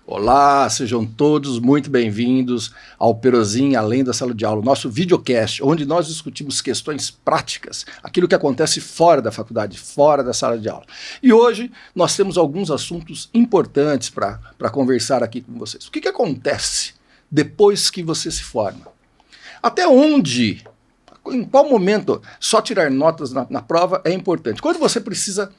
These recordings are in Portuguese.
Olá, sejam todos muito bem-vindos ao Perosim Além da Sala de Aula, nosso videocast, onde nós discutimos questões práticas, aquilo que acontece fora da faculdade, fora da sala de aula. E hoje nós temos alguns assuntos importantes para conversar aqui com vocês. O que acontece depois que você se forma? Até onde, em qual momento, só tirar notas na prova é importante? Quando você precisa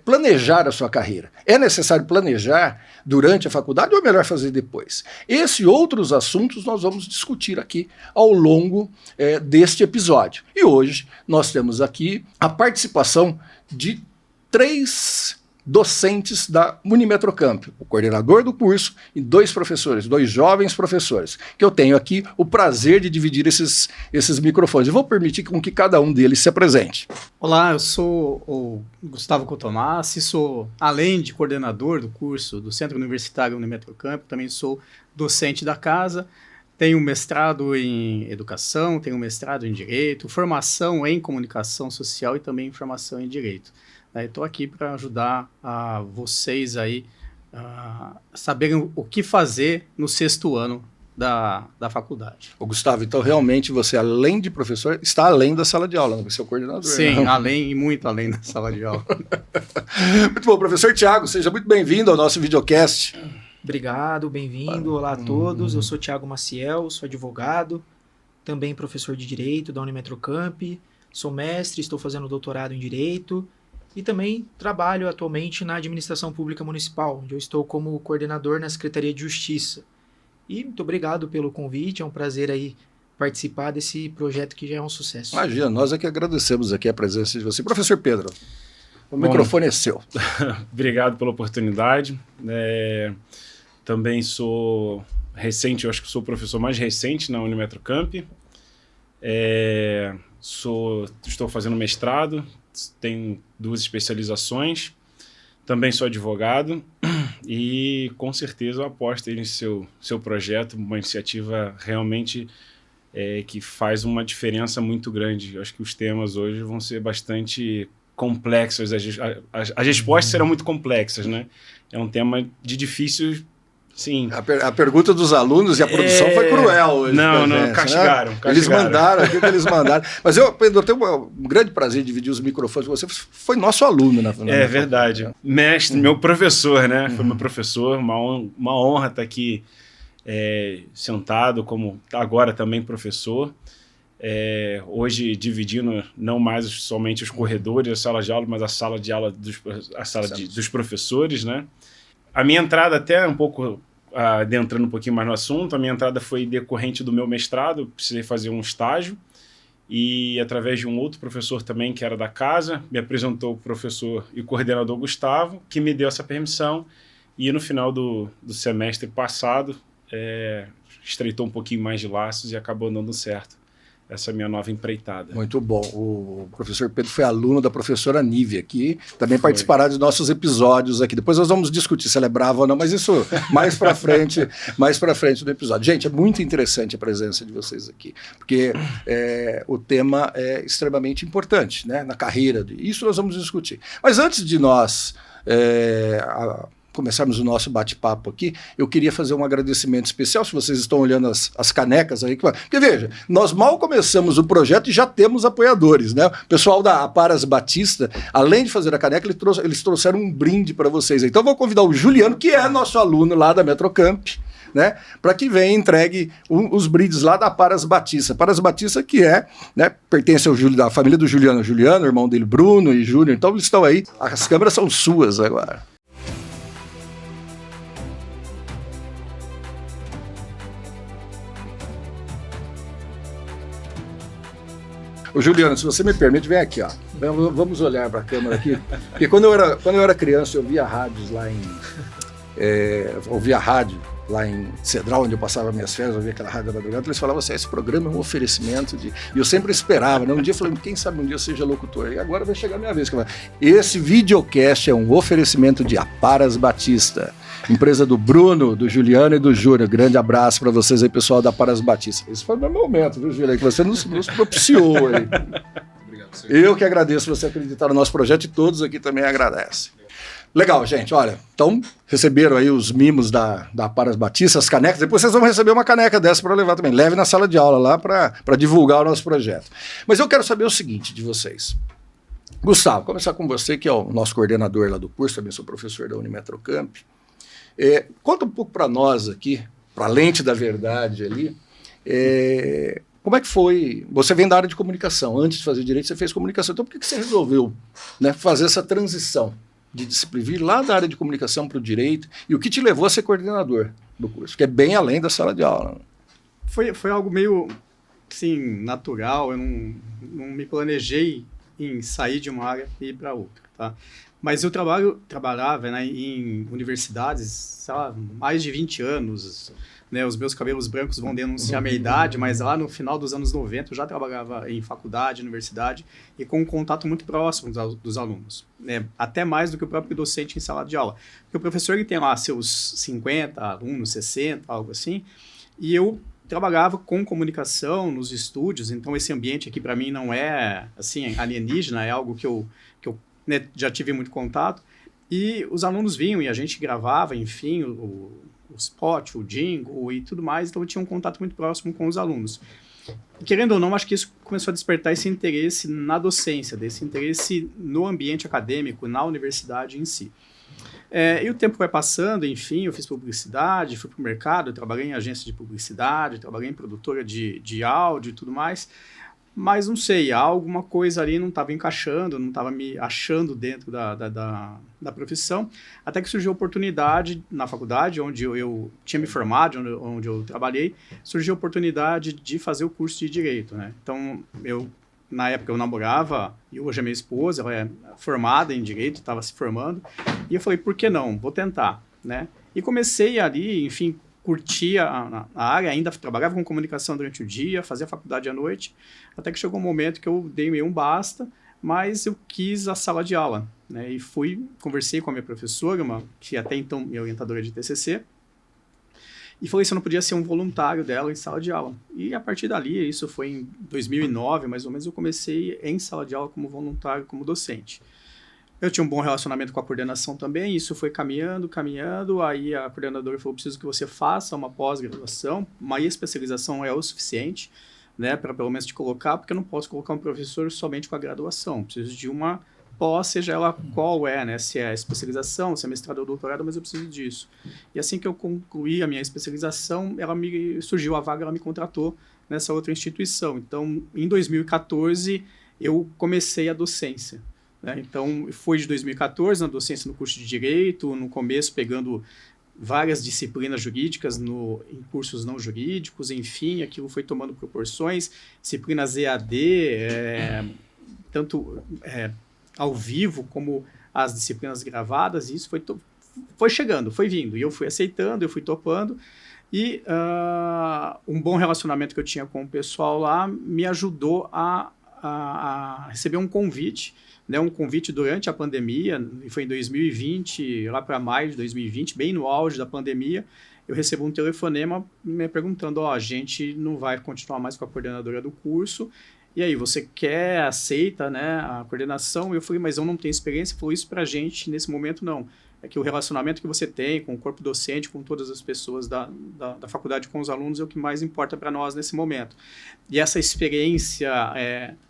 planejar a sua carreira. É necessário planejar durante a faculdade ou é melhor fazer depois? Esse e outros assuntos nós vamos discutir aqui ao longo deste episódio. E hoje nós temos aqui a participação de 3 docentes da Unimetrocamp, o coordenador do curso e 2 professores, 2 jovens professores, que eu tenho aqui o prazer de dividir esses microfones. Eu vou permitir com que cada um deles se apresente. Olá, eu sou o Gustavo Cotomassi, sou, além de coordenador do curso do Centro Universitário Unimetrocamp, também sou docente da casa, tenho mestrado em educação, tenho mestrado em direito, formação em comunicação social e também formação em direito. Estou aqui para ajudar vocês aí a saberem o que fazer no 6º ano da faculdade. Ô Gustavo, então realmente você, além de professor, está além da sala de aula, você é o coordenador. Sim, né? além e muito além da sala de aula. Muito bom, professor Tiago, seja muito bem-vindo ao nosso videocast. Obrigado, bem-vindo, olá a todos, eu sou Tiago Maciel, sou advogado, também professor de Direito da Unimetrocamp, sou mestre, estou fazendo doutorado em Direito, e também trabalho atualmente na Administração Pública Municipal, onde eu estou como coordenador na Secretaria de Justiça. E muito obrigado pelo convite, é um prazer aí participar desse projeto que já é um sucesso. Imagina, nós é que agradecemos aqui a presença de você. Professor Pedro, o microfone é seu. Obrigado pela oportunidade. Também sou recente, eu acho que sou o professor mais recente na Unimetrocamp. Estou fazendo mestrado, tenho 2 especializações, também sou advogado e com certeza eu aposto aí nesse seu projeto, uma iniciativa realmente que faz uma diferença muito grande. Eu acho que os temas hoje vão ser bastante complexos, as respostas serão muito complexas, né? É um tema de difícil... Sim. A pergunta dos alunos e a produção foi cruel hoje. Não, castigaram. Eles mandaram aquilo que eles mandaram. Mas Pedro, eu tenho um grande prazer de dividir os microfones com você. Foi nosso aluno na verdade. Faculdade. Mestre, meu professor, né? Foi meu professor. Uma honra estar aqui sentado, como agora também professor. Hoje dividindo não mais somente os corredores, a sala de aula, mas a sala de aula dos professores, né? A minha entrada até um pouco, adentrando um pouquinho mais no assunto, a minha entrada foi decorrente do meu mestrado, eu precisei fazer um estágio e através de um outro professor também que era da casa, me apresentou o professor e coordenador Gustavo, que me deu essa permissão e no final do semestre passado estreitou um pouquinho mais de laços e acabou dando certo. Essa é a minha nova empreitada. Muito bom. O professor Pedro foi aluno da professora Nívia, que também participará dos nossos episódios aqui. Depois nós vamos discutir se ela é brava ou não, mas isso mais para frente do episódio. Gente, é muito interessante a presença de vocês aqui, porque o tema é extremamente importante, né, na carreira. Isso nós vamos discutir. Mas antes de nós... começarmos o nosso bate-papo aqui, eu queria fazer um agradecimento especial, se vocês estão olhando as canecas aí, porque veja, nós mal começamos o projeto e já temos apoiadores, né? O pessoal da Aparas Batista, além de fazer a caneca, eles trouxeram um brinde para vocês. Então eu vou convidar o Juliano, que é nosso aluno lá da Metrocamp, né, para que venha e entregue os brindes lá da Aparas Batista. Aparas Batista que pertence à família do Juliano, irmão dele Bruno e Júnior, então eles estão aí, as câmeras são suas agora. Ô Juliano, se você me permite, vem aqui, ó. Vamos olhar para a câmera aqui. Porque quando eu era criança, eu via rádios lá em Cedral, onde eu passava minhas férias, eu via aquela rádio da madrugada, eles falavam assim, esse programa é um oferecimento de... E eu sempre esperava, né? Um dia eu falei, quem sabe um dia eu seja locutor. E agora vai chegar a minha vez. Esse videocast é um oferecimento de Aparas Batista, empresa do Bruno, do Juliano e do Júnior. Grande abraço para vocês aí, pessoal da Aparas Batista. Esse foi o meu momento, viu, Juliano? Que você nos propiciou aí. Obrigado, senhor. Eu que agradeço você acreditar no nosso projeto e todos aqui também agradecem. Legal, gente. Olha, então receberam aí os mimos da Paras Batista, as canecas. Depois vocês vão receber uma caneca dessa para levar também. Leve na sala de aula lá para divulgar o nosso projeto. Mas eu quero saber o seguinte de vocês. Gustavo, começar com você, que é o nosso coordenador lá do curso, também sou professor da Unimetrocamp. Conta um pouco para nós aqui, para a lente da verdade ali, como é que foi? Você vem da área de comunicação, antes de fazer direito você fez comunicação, então por que você resolveu, né, fazer essa transição de disciplina, vir lá da área de comunicação para o direito, e o que te levou a ser coordenador do curso, que é bem além da sala de aula? Foi algo meio, assim, natural, eu não me planejei em sair de uma área e ir para outra, tá? Mas eu trabalhava, né, em universidades, sei lá, mais de 20 anos, né, os meus cabelos brancos vão denunciar a minha idade, mas lá no final dos anos 90 eu já trabalhava em faculdade, universidade, e com um contato muito próximo dos alunos, né, até mais do que o próprio docente em sala de aula. Porque o professor ele tem lá seus 50 alunos, 60, algo assim, e eu trabalhava com comunicação nos estúdios, então esse ambiente aqui para mim não é assim alienígena, é algo que eu né, já tive muito contato, e os alunos vinham e a gente gravava, enfim, o spot, o jingle e tudo mais, então eu tinha um contato muito próximo com os alunos. E, querendo ou não, acho que isso começou a despertar esse interesse na docência, desse interesse no ambiente acadêmico, na universidade em si. E o tempo vai passando, enfim, eu fiz publicidade, fui para o mercado, trabalhei em agência de publicidade, trabalhei em produtora de áudio e tudo mais, mas não sei, alguma coisa ali não estava encaixando, não estava me achando dentro da profissão, até que surgiu a oportunidade na faculdade, onde eu tinha me formado, onde eu trabalhei, surgiu a oportunidade de fazer o curso de Direito, né? Então, na época eu namorava, e hoje a minha esposa, ela é formada em Direito, estava se formando, e eu falei, por que não? Vou tentar, né? E comecei ali, enfim, curtia a área, ainda trabalhava com comunicação durante o dia, fazia faculdade à noite, até que chegou um momento que eu dei meio um basta, mas eu quis a sala de aula, né? E conversei com a minha professora, que até então minha orientadora de TCC, e falei se eu não podia ser um voluntário dela em sala de aula. E a partir dali, isso foi em 2009, mais ou menos, eu comecei em sala de aula como voluntário, como docente. Eu tinha um bom relacionamento com a coordenação também, isso foi caminhando, aí a coordenadora falou, preciso que você faça uma pós-graduação, uma especialização é o suficiente, né, para pelo menos te colocar, porque eu não posso colocar um professor somente com a graduação, preciso de uma pós, seja ela qual é, né, se é especialização, se é mestrado ou doutorado, mas eu preciso disso. E assim que eu concluí a minha especialização, surgiu a vaga, ela me contratou nessa outra instituição. Então, em 2014, eu comecei a docência. Então, foi de 2014 na docência no curso de Direito, no começo pegando várias disciplinas jurídicas em cursos não jurídicos, enfim, aquilo foi tomando proporções, disciplinas EAD, tanto ao vivo como as disciplinas gravadas, e isso foi chegando, foi vindo, e eu fui aceitando, eu fui topando, e um bom relacionamento que eu tinha com o pessoal lá me ajudou a receber um convite, né, um convite durante a pandemia, foi em 2020, lá para maio de 2020, bem no auge da pandemia, eu recebo um telefonema me perguntando, a gente não vai continuar mais com a coordenadora do curso, e aí, você aceita, né, a coordenação? Eu falei, mas eu não tenho experiência, falou isso pra gente, nesse momento não. É que o relacionamento que você tem com o corpo docente, com todas as pessoas da faculdade, com os alunos, é o que mais importa para nós nesse momento. E essa experiência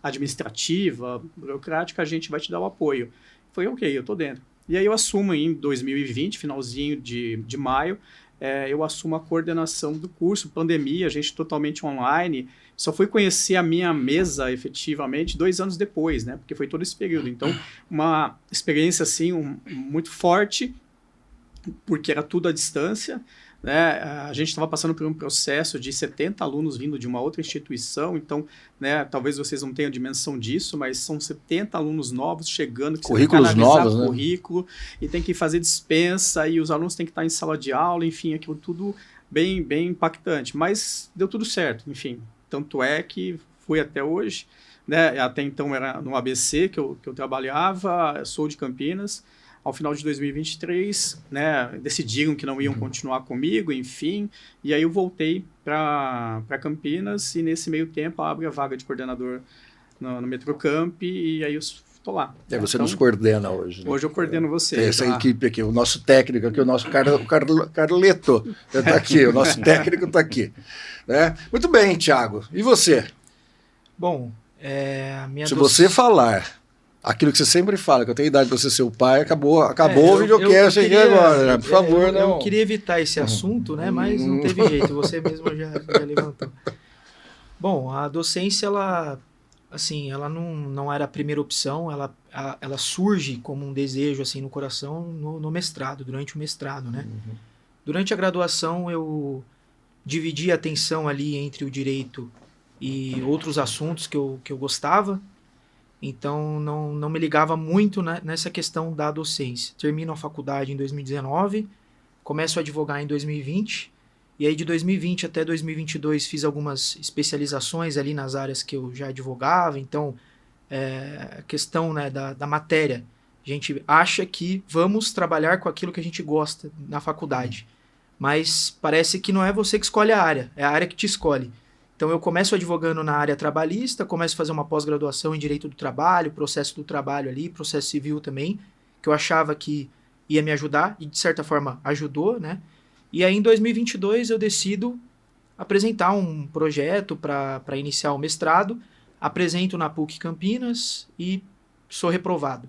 administrativa, burocrática, a gente vai te dar o apoio. Eu falei, ok, eu tô dentro. E aí eu assumo em 2020, finalzinho de maio, eu assumo a coordenação do curso, pandemia, a gente totalmente online, só fui conhecer a minha mesa efetivamente 2 anos depois, né, porque foi todo esse período, então uma experiência assim muito forte, porque era tudo à distância, né, a gente estava passando por um processo de 70 alunos vindo de uma outra instituição, então, né, talvez vocês não tenham dimensão disso, mas são 70 alunos novos chegando, que currículos novos, né? Currículo, e tem que fazer dispensa, e os alunos têm que estar em sala de aula, enfim, aquilo tudo bem, bem impactante, mas deu tudo certo, enfim, tanto é que fui até hoje, né, até então era no ABC que eu trabalhava, sou de Campinas. Ao final de 2023, né, decidiram que não iam continuar comigo, enfim, e aí eu voltei para Campinas, e nesse meio tempo abre a vaga de coordenador no Metrocamp, e aí eu Tô lá. E você Então, nos coordena hoje. Né? Hoje eu coordeno você. Essa equipe aqui, o nosso técnico aqui, o nosso Carleto, está aqui, o nosso técnico está aqui. Né? Muito bem, Thiago. E você? Bom, a minha Se você falar aquilo que você sempre fala, que eu tenho idade para ser seu pai, acabou o videocast aqui agora, né? Por favor, não. Eu queria evitar esse assunto, né? Mas não teve jeito, você mesmo já levantou. Bom, a docência, ela não era a primeira opção, ela surge como um desejo assim no coração no mestrado, durante o mestrado, né? Durante a graduação eu dividi a atenção ali entre o direito e outros assuntos que eu gostava, então não me ligava muito nessa questão da docência. Termino a faculdade em 2019, começo a advogar em 2020, e aí de 2020 até 2022 fiz algumas especializações ali nas áreas que eu já advogava, então a questão, né, da matéria. A gente acha que vamos trabalhar com aquilo que a gente gosta na faculdade, mas parece que não é você que escolhe a área, é a área que te escolhe. Então eu começo advogando na área trabalhista, começo a fazer uma pós-graduação em Direito do Trabalho, processo do trabalho ali, processo civil também, que eu achava que ia me ajudar, e de certa forma ajudou, né? E aí em 2022 eu decido apresentar um projeto para iniciar o mestrado, apresento na PUC Campinas e sou reprovado.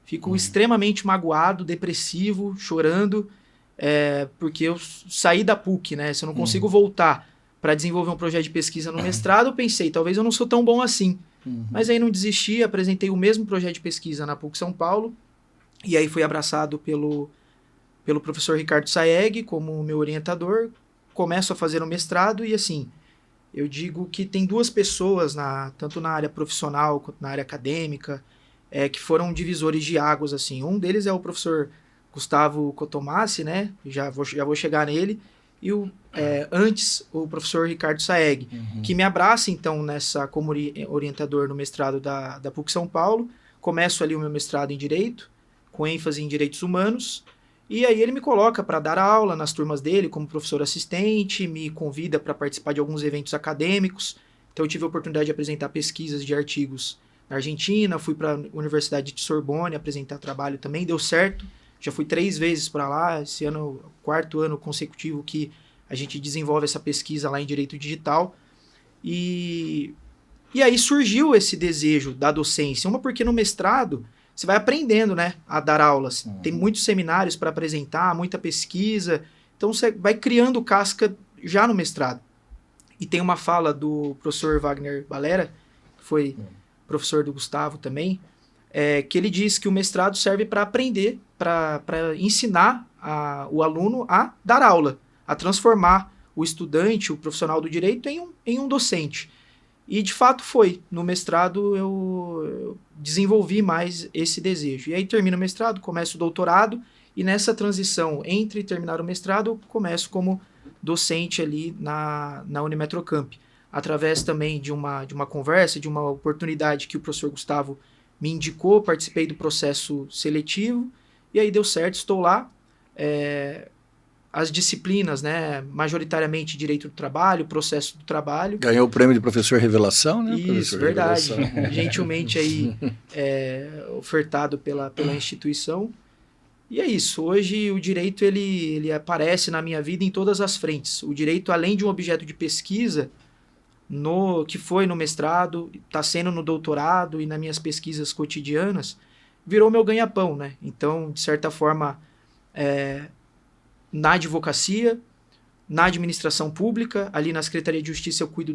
Fico extremamente magoado, depressivo, chorando, porque eu saí da PUC, né? Se eu não consigo voltar para desenvolver um projeto de pesquisa no mestrado, eu pensei, talvez eu não sou tão bom assim. Mas aí não desisti, apresentei o mesmo projeto de pesquisa na PUC São Paulo, e aí fui abraçado pelo professor Ricardo Saeg como meu orientador, começo a fazer o mestrado e assim, eu digo que tem duas pessoas, tanto na área profissional quanto na área acadêmica, que foram divisores de águas, assim. Um deles é o professor Gustavo Cotomassi, né? Já vou chegar nele. E antes, o professor Ricardo Saeg, que me abraça, então, como orientador no mestrado da PUC São Paulo. Começo ali o meu mestrado em Direito, com ênfase em Direitos Humanos. E aí ele me coloca para dar aula nas turmas dele como professor assistente, me convida para participar de alguns eventos acadêmicos. Então eu tive a oportunidade de apresentar pesquisas de artigos na Argentina, fui para a Universidade de Sorbonne apresentar trabalho também, deu certo. Já fui 3 vezes para lá, esse ano, 4º ano consecutivo que a gente desenvolve essa pesquisa lá em Direito Digital. E aí surgiu esse desejo da docência, porque no mestrado você vai aprendendo, né, a dar aulas. Tem muitos seminários para apresentar, muita pesquisa, então você vai criando casca já no mestrado. E tem uma fala do professor Wagner Balera, que foi professor do Gustavo também, que ele diz que o mestrado serve para aprender, para ensinar o aluno a dar aula, a transformar o estudante, o profissional do direito, em um docente. E de fato foi. No mestrado eu desenvolvi mais esse desejo. E aí termino o mestrado, começo o doutorado, e nessa transição entre terminar o mestrado, eu começo como docente ali na Unimetrocamp. Através também de uma conversa, de uma oportunidade que o professor Gustavo me indicou, participei do processo seletivo, e aí deu certo, estou lá. As disciplinas, né, majoritariamente Direito do Trabalho, Processo do Trabalho. Ganhou o prêmio de professor revelação, né? Isso, professor verdade. Revelação. Gentilmente aí ofertado pela instituição. E é isso. Hoje o direito ele aparece na minha vida em todas as frentes. O direito, além de um objeto de pesquisa, que foi no mestrado, está sendo no doutorado e nas minhas pesquisas cotidianas, virou meu ganha-pão, né? Então, de certa forma, na advocacia, na administração pública, ali na Secretaria de Justiça eu cuido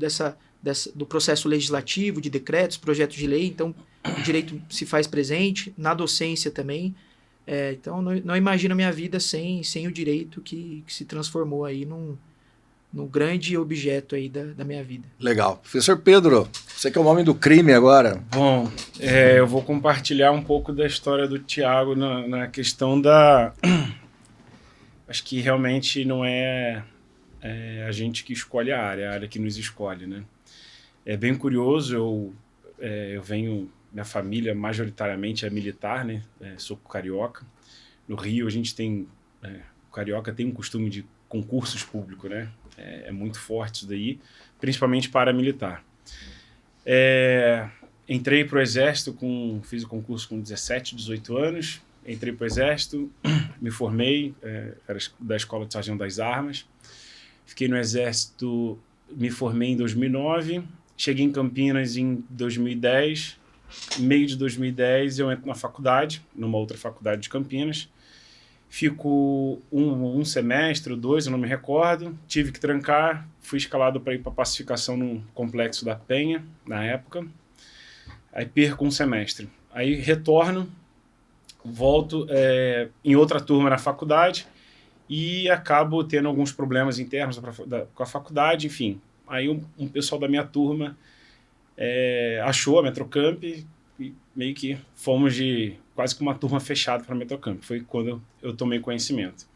do processo legislativo, de decretos, projetos de lei, então o direito se faz presente, na docência também. Então não imagino a minha vida sem o direito que se transformou aí num grande objeto aí da minha vida. Legal. Professor Pedro, você que é o homem do crime agora. Bom, eu vou compartilhar um pouco da história do Thiago na questão da... Acho que realmente não é a gente que escolhe a área que nos escolhe, né? É bem curioso, eu venho... Minha família majoritariamente é militar, né? Sou carioca. No Rio a gente tem... o carioca tem um costume de concursos públicos, né? É muito forte isso daí, principalmente para militar. entrei para o Exército, fiz o concurso com 17, 18 anos, entrei para o Exército, me formei, era da Escola de Sargento das Armas, fiquei no Exército, me formei em 2009, cheguei em Campinas em 2010, meio de 2010 eu entro na faculdade, numa outra faculdade de Campinas, fico um semestre ou 2, eu não me recordo, tive que trancar, fui escalado para ir para pacificação no Complexo da Penha, na época, aí perco um semestre, aí retorno, volto em outra turma na faculdade e acabo tendo alguns problemas internos com a faculdade, enfim. Aí um pessoal da minha turma achou a Metrocamp e meio que fomos de quase que uma turma fechada para a Metrocamp. Foi quando eu tomei conhecimento.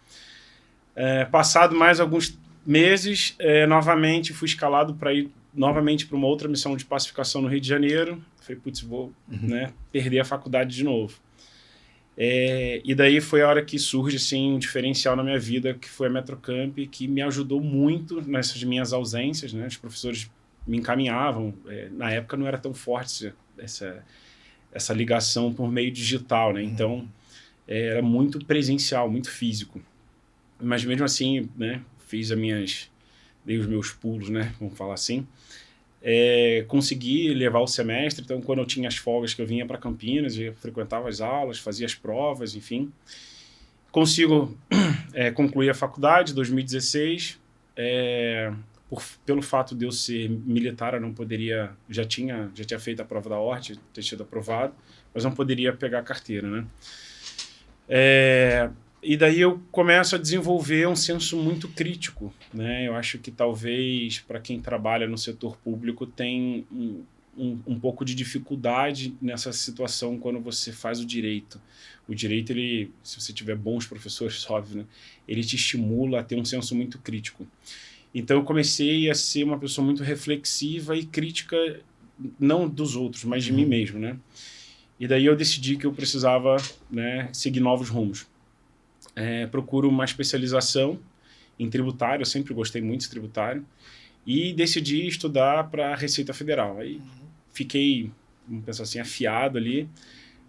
Passado mais alguns meses, novamente fui escalado para ir novamente para uma outra missão de pacificação no Rio de Janeiro. Falei, putz, vou perder a faculdade de novo. E daí foi a hora que surge assim, um diferencial na minha vida, que foi a Metrocamp, que me ajudou muito nessas minhas ausências, né? Os professores me encaminhavam. Na época não era tão forte essa ligação por meio digital, né? Então era muito presencial, muito físico. Mas mesmo assim, né, dei os meus pulos, né, vamos falar assim. Consegui levar o semestre, então quando eu tinha as folgas que eu vinha para Campinas, eu frequentava as aulas, fazia as provas, enfim. Consigo concluir a faculdade em 2016, pelo fato de eu ser militar, eu não poderia, já tinha feito a prova da ordem, ter sido aprovado, mas não poderia pegar a carteira, né? E daí eu começo a desenvolver um senso muito crítico, né? Eu acho que talvez para quem trabalha no setor público tem um pouco de dificuldade nessa situação quando você faz o direito. O direito, se você tiver bons professores, óbvio, né? Ele te estimula a ter um senso muito crítico. Então eu comecei a ser uma pessoa muito reflexiva e crítica, não dos outros, mas de mim mesmo, né? E daí eu decidi que eu precisava, né, seguir novos rumos. Procuro uma especialização em tributário, eu sempre gostei muito de tributário, e decidi estudar para a Receita Federal. Aí fiquei, vamos pensar assim, afiado ali,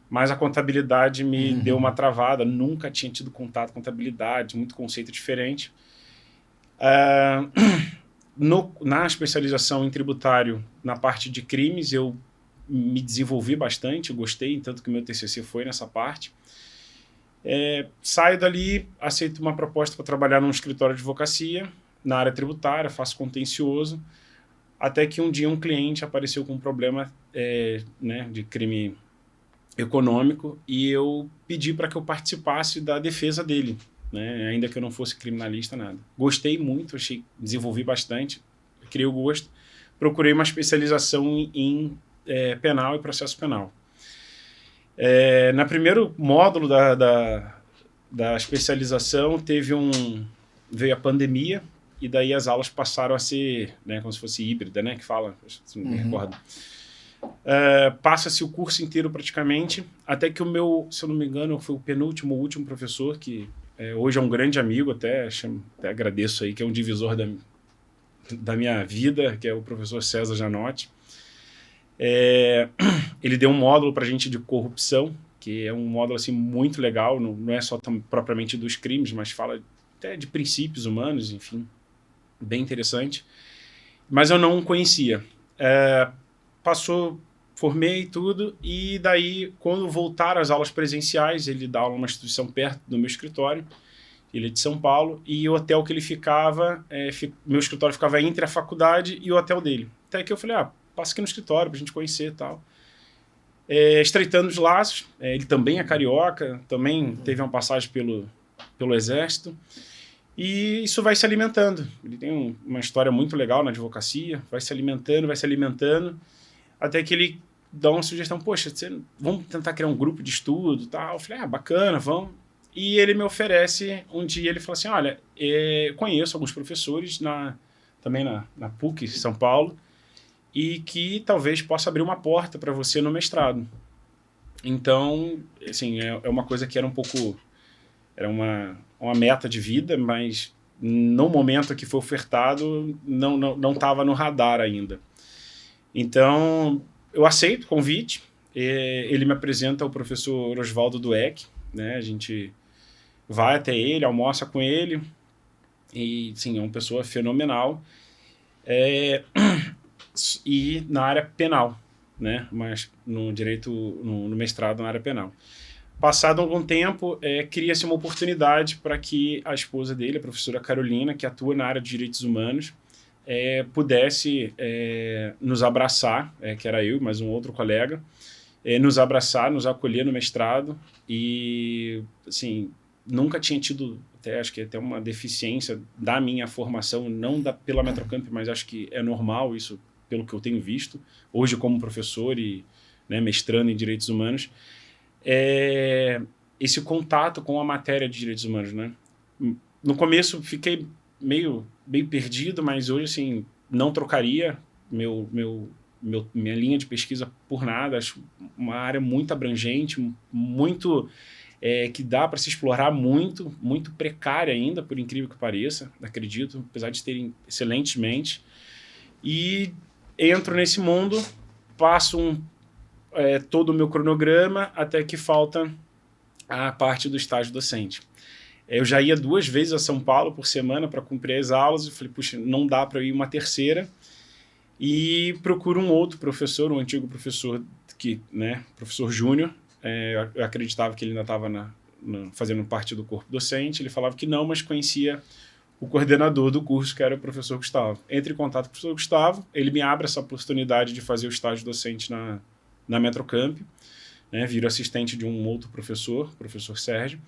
mas a contabilidade me deu uma travada, nunca tinha tido contato com contabilidade, muito conceito diferente. Na especialização em tributário, na parte de crimes, eu me desenvolvi bastante, gostei, tanto que o meu TCC foi nessa parte. Saio dali, aceito uma proposta para trabalhar num escritório de advocacia, na área tributária, faço contencioso, até que um dia um cliente apareceu com um problema né, de crime econômico e eu pedi para que eu participasse da defesa dele, né, ainda que eu não fosse criminalista, nada. Gostei muito, desenvolvi bastante, criei o gosto, procurei uma especialização em penal e processo penal. No primeiro módulo da especialização veio a pandemia e daí as aulas passaram a ser, né, como se fosse híbrida, né, que fala, se não me recordo. Passa-se o curso inteiro praticamente, até que se eu não me engano, foi o último professor, que hoje é um grande amigo, até agradeço aí, que é um divisor da minha vida, que é o professor César Janotti. Ele deu um módulo para a gente de corrupção, que é um módulo assim, muito legal, não é só propriamente dos crimes, mas fala até de princípios humanos, enfim, bem interessante. Mas eu não conhecia. Formei tudo, e daí, quando voltaram as aulas presenciais, ele dá aula numa instituição perto do meu escritório, ele é de São Paulo, e o hotel que ele ficava, meu escritório ficava entre a faculdade e o hotel dele. Até que eu falei, passa aqui no escritório pra gente conhecer e tal. Estreitando os laços, ele também é carioca, também teve uma passagem pelo Exército, e isso vai se alimentando. Ele tem uma história muito legal na advocacia, vai se alimentando, até que ele dá uma sugestão, poxa, vamos tentar criar um grupo de estudo e tal. Eu falei, bacana, vamos. E ele me oferece, um dia ele falou assim, olha, conheço alguns professores também na PUC, São Paulo, e que talvez possa abrir uma porta para você no mestrado. Então, assim, é uma coisa que era um pouco... Era uma meta de vida, mas no momento que foi ofertado, não estava no radar ainda. Então, eu aceito o convite, ele me apresenta o professor Oswaldo Dueck, né? A gente vai até ele, almoça com ele, e sim, é uma pessoa fenomenal, e na área penal, né? Mas no direito, no mestrado na área penal. Passado algum tempo, cria-se uma oportunidade para que a esposa dele, a professora Carolina, que atua na área de direitos humanos, pudesse nos abraçar, que era eu e mais um outro colega, nos abraçar, nos acolher no mestrado, e assim, nunca tinha tido, acho que até uma deficiência da minha formação, não pela Metrocamp, mas acho que é normal isso, pelo que eu tenho visto, hoje como professor e, né, mestrando em direitos humanos, esse contato com a matéria de direitos humanos, né? No começo fiquei meio perdido, mas hoje, assim, não trocaria minha linha de pesquisa por nada. Acho uma área muito abrangente, muito que dá para se explorar, muito precária ainda, por incrível que pareça, acredito, apesar de terem excelentes mentes. E entro nesse mundo, passo todo o meu cronograma, até que falta a parte do estágio docente. Eu já ia 2 vezes a São Paulo por semana para cumprir as aulas, e falei, puxa, não dá para ir uma terceira, e procuro um outro professor, um antigo professor, professor Júnior, eu acreditava que ele ainda estava fazendo parte do corpo docente, ele falava que não, mas conhecia o coordenador do curso, que era o professor Gustavo. Entre em contato com o professor Gustavo, ele me abre essa oportunidade de fazer o estágio docente na Metrocamp, né, viro assistente de um outro professor, o professor Sérgio.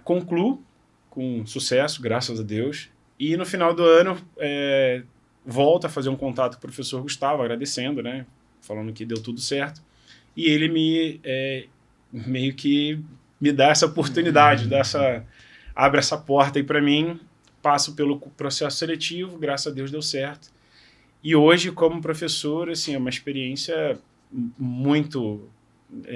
Concluo com sucesso, graças a Deus, e no final do ano volto a fazer um contato com o professor Gustavo, agradecendo, né, falando que deu tudo certo, e ele meio que me dá essa oportunidade, abre essa porta aí para mim, passo pelo processo seletivo, graças a Deus deu certo, e hoje como professor, assim, é uma experiência muito...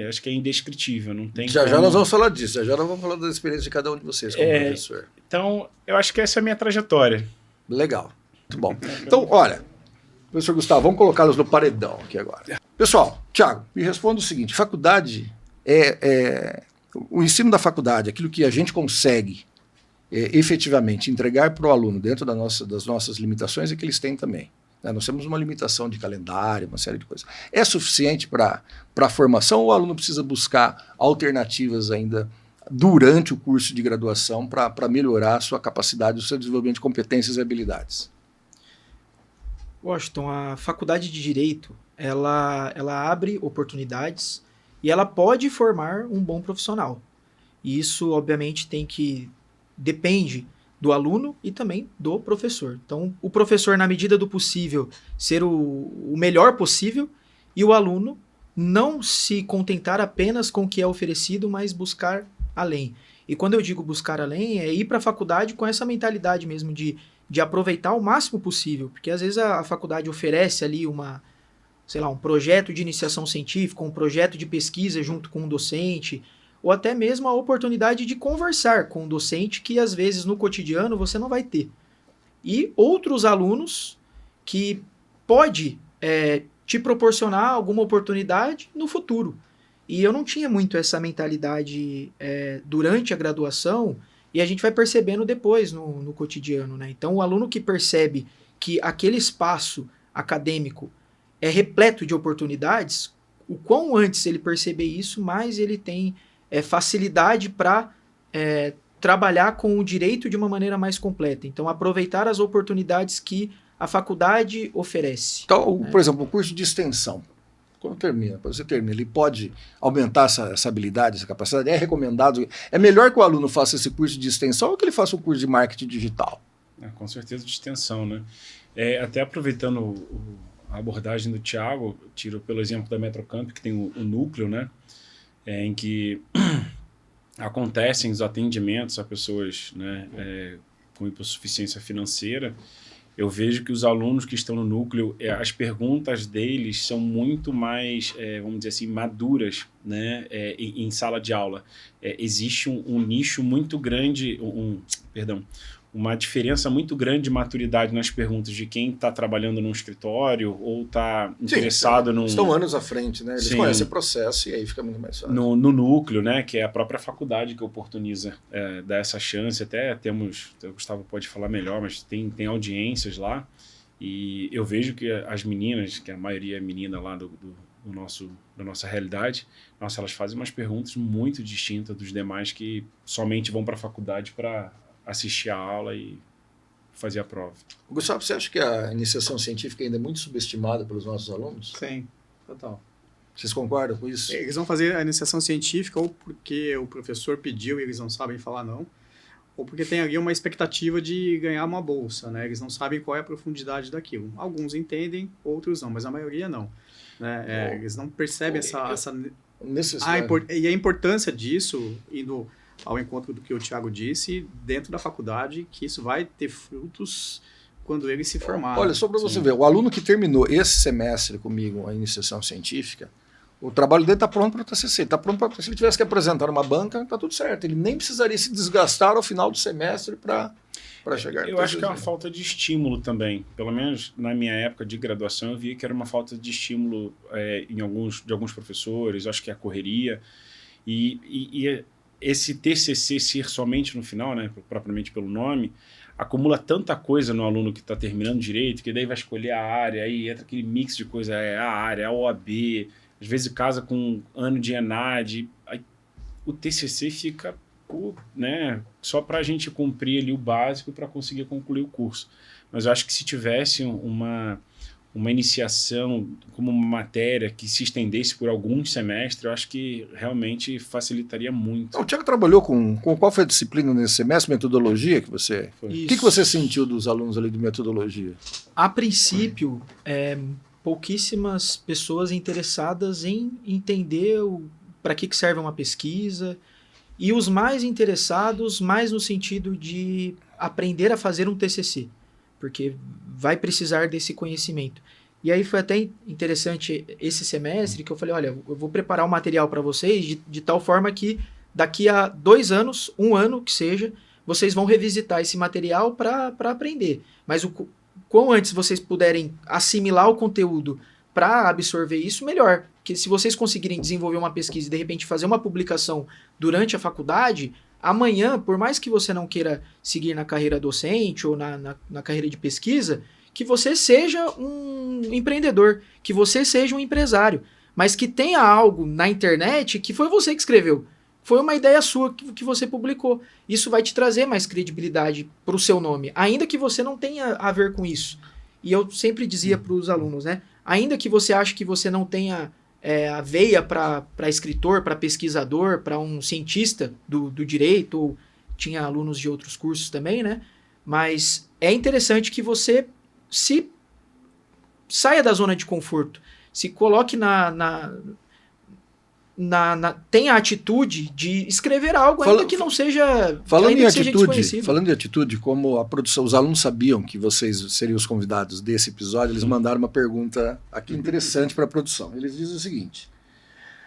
acho que é indescritível, não tem já nós vamos falar disso, já nós vamos falar da experiência de cada um de vocês como professor. Então, eu acho que essa é a minha trajetória. Legal, muito bom. Então, olha, professor Gustavo, vamos colocá-los no paredão aqui agora. Pessoal, Thiago, me responda o seguinte, faculdade o ensino da faculdade, aquilo que a gente consegue efetivamente entregar para o aluno dentro das nossas limitações é que eles têm também. Nós temos uma limitação de calendário, uma série de coisas. É suficiente para a formação ou o aluno precisa buscar alternativas ainda durante o curso de graduação para melhorar a sua capacidade, o seu desenvolvimento de competências e habilidades? Washington, a faculdade de Direito, ela abre oportunidades e ela pode formar um bom profissional. E isso, obviamente, depende do aluno e também do professor. Então, o professor, na medida do possível, ser o melhor possível, e o aluno não se contentar apenas com o que é oferecido, mas buscar além. E quando eu digo buscar além, é ir para a faculdade com essa mentalidade mesmo de aproveitar o máximo possível, porque às vezes a faculdade oferece ali um projeto de iniciação científica, um projeto de pesquisa junto com um docente, ou até mesmo a oportunidade de conversar com um docente que, às vezes, no cotidiano você não vai ter. E outros alunos que pode te proporcionar alguma oportunidade no futuro. E eu não tinha muito essa mentalidade durante a graduação, e a gente vai percebendo depois no cotidiano, né? Então, o aluno que percebe que aquele espaço acadêmico é repleto de oportunidades, o quão antes ele perceber isso, mais ele tem facilidade para trabalhar com o direito de uma maneira mais completa. Então, aproveitar as oportunidades que a faculdade oferece. Então, por exemplo, o curso de extensão, quando você termina, ele pode aumentar essa habilidade, essa capacidade? É recomendado? É melhor que o aluno faça esse curso de extensão ou que ele faça um curso de marketing digital? Com certeza de extensão, né? Até aproveitando a abordagem do Thiago, tiro pelo exemplo da Metrocamp, que tem o núcleo, né? Em que acontecem os atendimentos a pessoas, né, com hipossuficiência financeira. Eu vejo que os alunos que estão no núcleo, as perguntas deles são muito mais, vamos dizer assim, maduras, né, em sala de aula. Existe um nicho muito grande, uma diferença muito grande de maturidade nas perguntas de quem está trabalhando num escritório ou está interessado num... Estão anos à frente, né? Eles Sim. conhecem o processo e aí fica muito mais fácil. No núcleo, né? Que é a própria faculdade que oportuniza dar essa chance. Até temos, o Gustavo pode falar melhor, mas tem audiências lá. E eu vejo que as meninas, que a maioria é menina lá da nossa realidade, nossa, elas fazem umas perguntas muito distintas dos demais que somente vão para a faculdade para assistir a aula e fazer a prova. Gustavo, você acha que a iniciação científica ainda é muito subestimada pelos nossos alunos? Sim, total. Vocês concordam com isso? Eles vão fazer a iniciação científica ou porque o professor pediu e eles não sabem falar não, ou porque tem ali uma expectativa de ganhar uma bolsa, né? Eles não sabem qual é a profundidade daquilo. Alguns entendem, outros não, mas a maioria não. Né? Eles não percebem e a importância disso, indo ao encontro do que o Thiago disse, dentro da faculdade, que isso vai ter frutos quando ele se formar. Olha, só para você ver, o aluno que terminou esse semestre comigo a iniciação científica, o trabalho dele está pronto para o TCC, está pronto para... Se ele tivesse que apresentar numa banca, está tudo certo. Ele nem precisaria se desgastar ao final do semestre para chegar no Eu acho que é uma falta de estímulo também. Pelo menos na minha época de graduação, eu via que era uma falta de estímulo de alguns professores, eu acho que é a correria. E esse TCC ser somente no final, né, propriamente pelo nome, acumula tanta coisa no aluno que está terminando direito, que daí vai escolher a área, aí entra aquele mix de coisa, a área, a OAB, às vezes casa com um ano de ENAD, aí o TCC fica né, só para a gente cumprir ali o básico para conseguir concluir o curso. Mas eu acho que se tivesse uma iniciação como uma matéria que se estendesse por alguns semestres, eu acho que realmente facilitaria muito. O Thiago trabalhou com qual foi a disciplina nesse semestre? Metodologia que você... O que você sentiu dos alunos ali de metodologia? A princípio, pouquíssimas pessoas interessadas em entender para que serve uma pesquisa, e os mais interessados mais no sentido de aprender a fazer um TCC, porque vai precisar desse conhecimento. E aí foi até interessante esse semestre que eu falei, olha, eu vou preparar o material para vocês de tal forma que daqui a 2 anos, 1 ano que seja, vocês vão revisitar esse material para aprender. Mas quanto antes vocês puderem assimilar o conteúdo para absorver isso, melhor. Porque se vocês conseguirem desenvolver uma pesquisa e de repente fazer uma publicação durante a faculdade, amanhã, por mais que você não queira seguir na carreira docente ou na carreira de pesquisa, que você seja um empreendedor, que você seja um empresário, mas que tenha algo na internet que foi você que escreveu. Foi uma ideia sua que você publicou. Isso vai te trazer mais credibilidade para o seu nome, ainda que você não tenha a ver com isso. E eu sempre dizia para os alunos, né? Ainda que você ache que você não tenha a veia para escritor, para pesquisador, para um cientista do direito, ou tinha alunos de outros cursos também, né? Mas é interessante que você se saia da zona de conforto, se coloque tenha a atitude de escrever algo, ainda que não seja, falando ainda em que seja desconhecido. Falando em atitude, como a produção, os alunos sabiam que vocês seriam os convidados desse episódio, eles mandaram uma pergunta aqui interessante para a produção. Eles dizem o seguinte: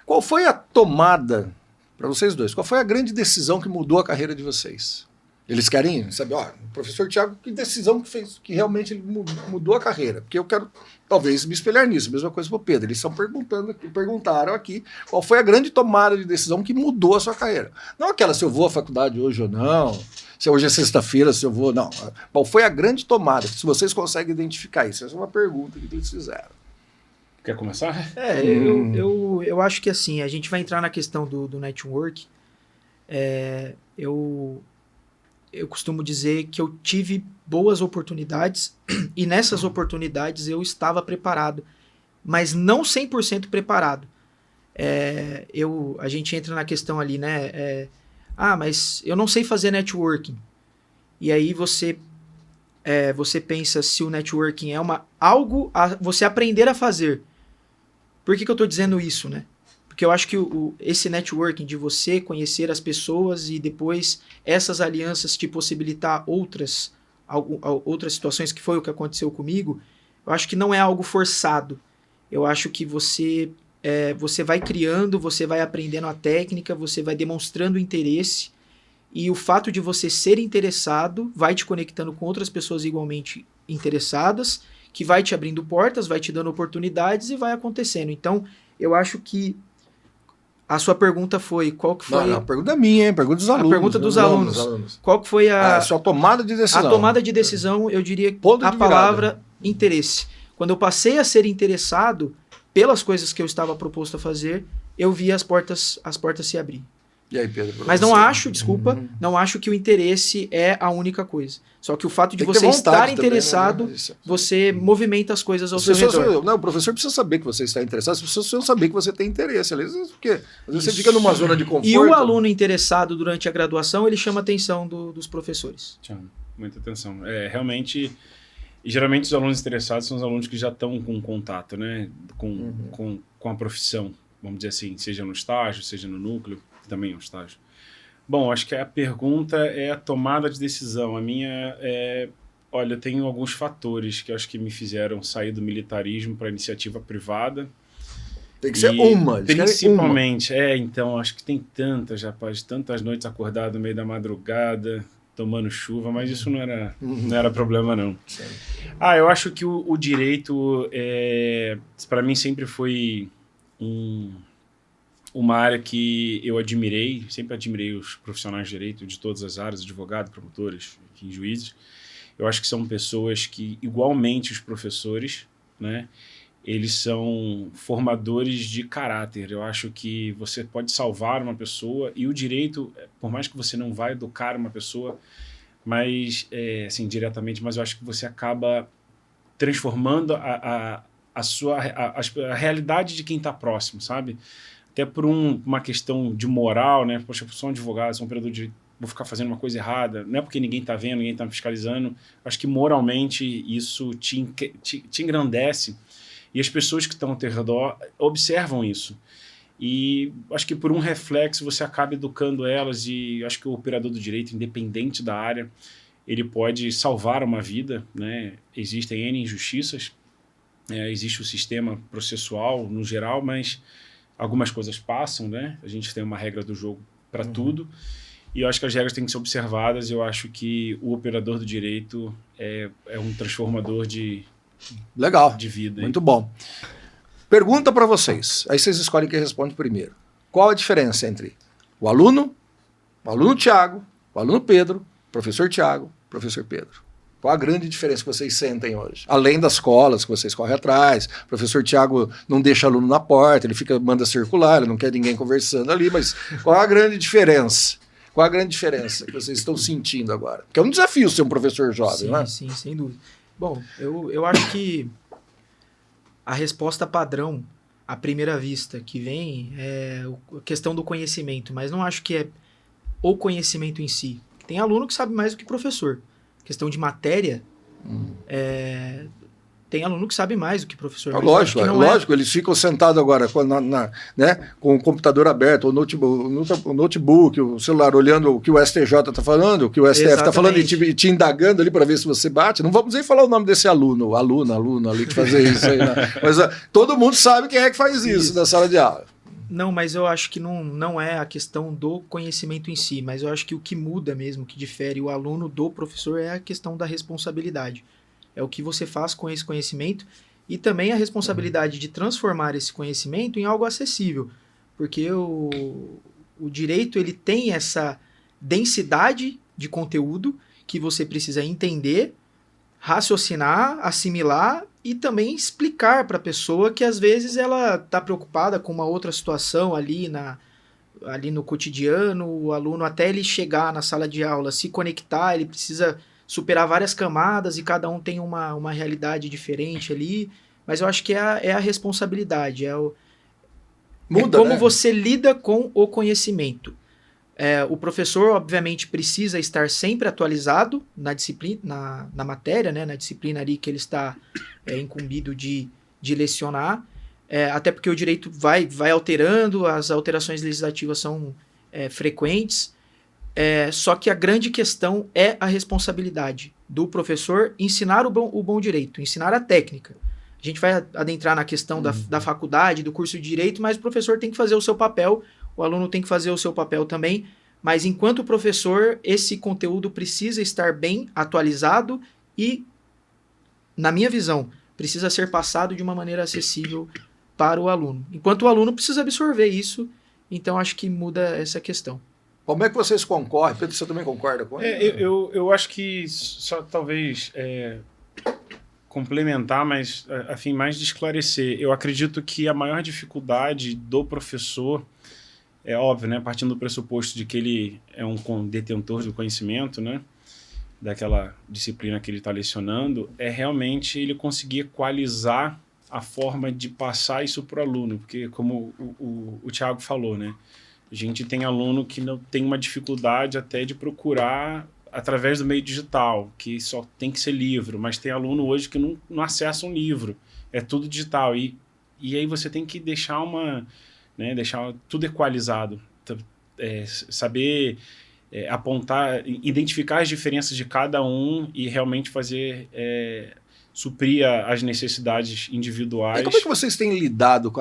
qual foi a tomada, para vocês dois, qual foi a grande decisão que mudou a carreira de vocês? Eles querem saber, o professor Thiago, que decisão que fez, que realmente ele mudou a carreira? Porque eu quero, talvez, me espelhar nisso. Mesma coisa para o Pedro. Eles estão perguntaram aqui qual foi a grande tomada de decisão que mudou a sua carreira. Não aquela se eu vou à faculdade hoje ou não, se hoje é sexta-feira, se eu vou... Não. Qual foi a grande tomada? Se vocês conseguem identificar isso. Essa é uma pergunta que eles fizeram. Quer começar? Eu acho que assim, a gente vai entrar na questão do network. Eu costumo dizer que eu tive boas oportunidades e nessas oportunidades eu estava preparado, mas não 100% preparado. A gente entra na questão ali, né? Mas eu não sei fazer networking. E aí você pensa se o networking é algo a você aprender a fazer. Por que eu estou dizendo isso, né? Porque eu acho que esse networking de você conhecer as pessoas e depois essas alianças te possibilitar outras situações, que foi o que aconteceu comigo, eu acho que não é algo forçado. Eu acho que você vai criando, você vai aprendendo a técnica, você vai demonstrando interesse e o fato de você ser interessado vai te conectando com outras pessoas igualmente interessadas, que vai te abrindo portas, vai te dando oportunidades e vai acontecendo. Então, eu acho que a sua pergunta foi, qual que foi... Não, a pergunta é minha, hein? Pergunta dos alunos. A pergunta dos alunos. Qual que foi a sua tomada de decisão? A tomada de decisão, eu diria a palavra interesse. Quando eu passei a ser interessado pelas coisas que eu estava proposto a fazer, eu vi as portas se abrir. E aí, Pedro? Mas não acho, não acho que o interesse é a única coisa. Só que o fato de você estar interessado, também, né? Você movimenta as coisas ao seu redor. Não, o professor precisa saber que você está interessado, as pessoas precisam saber que você tem interesse. Às vezes você fica numa zona de conforto. E o aluno interessado durante a graduação, ele chama a atenção dos professores. Chama muita atenção. Realmente, e geralmente os alunos interessados são os alunos que já estão com contato, né? Com a profissão, vamos dizer assim, seja no estágio, seja no núcleo. Também é um estágio. Bom, acho que a pergunta é a tomada de decisão. A minha olha, eu tenho alguns fatores que eu acho que me fizeram sair do militarismo para a iniciativa privada. Tem que ser uma. Principalmente, então, acho que tem tantas, rapaz, tantas noites acordado no meio da madrugada, tomando chuva, mas isso não era problema, não. Sim. Eu acho que o direito, para mim, sempre foi uma área que eu sempre admirei os profissionais de direito de todas as áreas, advogados, promotores, enfim, juízes. Eu acho que são pessoas que, igualmente os professores, né, eles são formadores de caráter. Eu acho que você pode salvar uma pessoa e o direito, por mais que você não vá educar uma pessoa, mas, assim, diretamente, mas eu acho que você acaba transformando a realidade de quem está próximo, sabe? Até por uma questão de moral, né? Poxa, eu sou um advogado, sou um operador de direito, vou ficar fazendo uma coisa errada, não é porque ninguém está vendo, ninguém está fiscalizando. Acho que moralmente isso te engrandece e as pessoas que estão ao teu redor observam isso. E acho que por um reflexo você acaba educando elas e acho que o operador do direito, independente da área, ele pode salvar uma vida, né? Existem N injustiças, existe o sistema processual no geral, mas algumas coisas passam, né? A gente tem uma regra do jogo para tudo. E eu acho que as regras têm que ser observadas. Eu acho que o operador do direito é um transformador de vida. Muito bom. Pergunta para vocês. Aí vocês escolhem quem responde primeiro. Qual a diferença entre o aluno Tiago, o aluno Pedro, professor Tiago, professor Pedro? Qual a grande diferença que vocês sentem hoje? Além das colas que vocês correm atrás, o professor Tiago não deixa aluno na porta, ele manda circular, ele não quer ninguém conversando ali, mas qual a grande diferença? Qual a grande diferença que vocês estão sentindo agora? Porque é um desafio ser um professor jovem, não é? Sim, sem dúvida. Bom, eu acho que a resposta padrão, à primeira vista, que vem é a questão do conhecimento, mas não acho que é o conhecimento em si. Tem aluno que sabe mais do que professor. Questão de matéria, tem aluno que sabe mais do que professor. Lógico, eles ficam sentados agora né, com o computador aberto, o notebook, o celular, olhando o que o STJ está falando, o que o STF está falando e te indagando ali para ver se você bate. Não vamos nem falar o nome desse aluno ali que fazer isso aí, né? Mas todo mundo sabe quem é que faz isso na sala de aula. Não, mas eu acho que não é a questão do conhecimento em si, mas eu acho que o que muda mesmo, que difere o aluno do professor é a questão da responsabilidade. É o que você faz com esse conhecimento e também a responsabilidade de transformar esse conhecimento em algo acessível, porque o direito ele tem essa densidade de conteúdo que você precisa entender, raciocinar, assimilar e também explicar para a pessoa que às vezes ela está preocupada com uma outra situação ali no cotidiano, o aluno até ele chegar na sala de aula, se conectar, ele precisa superar várias camadas e cada um tem uma realidade diferente ali, mas eu acho que é a responsabilidade, Muda, como né? você lida com o conhecimento. O professor, obviamente, precisa estar sempre atualizado na disciplina, na matéria, né, na disciplina ali que ele está incumbido de lecionar, até porque o direito vai alterando, as alterações legislativas são frequentes, só que a grande questão é a responsabilidade do professor ensinar o bom direito, ensinar a técnica. A gente vai adentrar na questão da faculdade, do curso de direito, mas o professor tem que fazer o seu papel, o aluno tem que fazer o seu papel também, Mas enquanto professor, esse conteúdo precisa estar bem atualizado e, na minha visão, precisa ser passado de uma maneira acessível para o aluno. Enquanto o aluno precisa absorver isso, então acho que muda essa questão. Como é que vocês concordam? Pedro, você também concorda com ele? Eu acho que só talvez complementar, mas a fim mais de esclarecer. Eu acredito que a maior dificuldade do professor, é óbvio, né, partindo do pressuposto de que ele é um detentor do conhecimento, né, daquela disciplina que ele está lecionando, é realmente ele conseguir equalizar a forma de passar isso para o aluno, porque como o Thiago falou, né, a gente tem aluno que não tem uma dificuldade até de procurar através do meio digital, que só tem que ser livro, mas tem aluno hoje que não acessa um livro, é tudo digital, e aí você tem que deixar deixar tudo equalizado, saber apontar, identificar as diferenças de cada um e realmente fazer, suprir as necessidades individuais. E como é que vocês têm lidado com